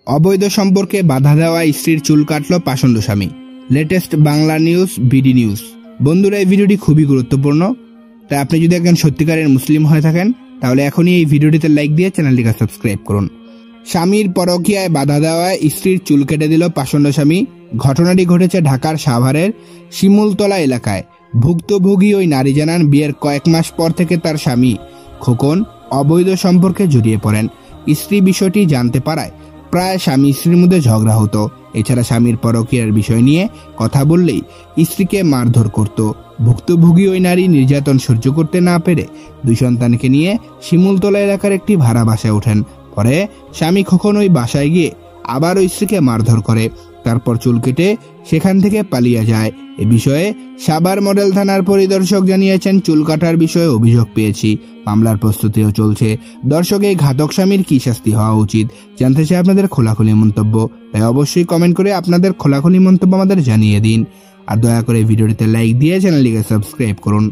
অবৈধ সম্পর্কে বাধা দেওয়া স্ত্রীর চুল কাটল পাষণ্ড স্বামী। Latest Bangla news, BD news. বন্ধুরা, এই ভিডিওটি খুবই গুরুত্বপূর্ণ, তাই আপনি যদি একজন সত্যিকারের মুসলিম হয়ে থাকেন তাহলে এখনই এই ভিডিওটিতে লাইক দিয়ে চ্যানেলটিকে সাবস্ক্রাইব করুন। স্বামীর পরকীয়ায় বাধা দেওয়ায় স্ত্রীর চুল কেটে দিল পাষণ্ড স্বামী। ঘটনাটি ঘটেছে ঢাকার সাভারের শিমুলতলা এলাকায়। ভুক্তভোগী ওই নারী জানান, বিয়ের কয়েক মাস পর থেকে তার স্বামী খোকন অবৈধ সম্পর্কে জড়িয়ে পড়েন। স্ত্রী বিষয়টি জানতে পারায় প্রায় স্বামী স্ত্রীর মধ্যে ঝগড়া হতো। এছাড়া স্বামীর পরকীয়ার বিষয় নিয়ে কথা বললেই স্ত্রীকে মারধর করত। ভুক্তভোগী ওই নারী নির্যাতন সহ্য করতে না পেরে 2 সন্তানকে নিয়ে শিমুলতলা এলাকার একটি ভাড়া বাসায় ওঠেন। পরে স্বামী খোকন ওই বাসায় গিয়ে আবার ওই স্ত্রীকে মারধর করে, তারপর চুল কেটে সেখান থেকে পালিয়ে যায়। এ বিষয়ে সাভার মডেল থানার পরিদর্শক জানিয়েছেন, চুল কাটার বিষয়ে অভিযোগ পেয়েছি, মামলার প্রস্তুতিও চলছে। দর্শক, এই ঘাতক স্বামীর কি শাস্তি হওয়া উচিত জানতে চাই আপনাদের খোলাখুলি মন্তব্য, তাই অবশ্যই কমেন্ট করে আপনাদের খোলাখুলি মন্তব্য আমাদের জানিয়ে দিন। আর দয়া করে ভিডিওটিতে লাইক দিয়ে চ্যানেলটিকে সাবস্ক্রাইব করুন।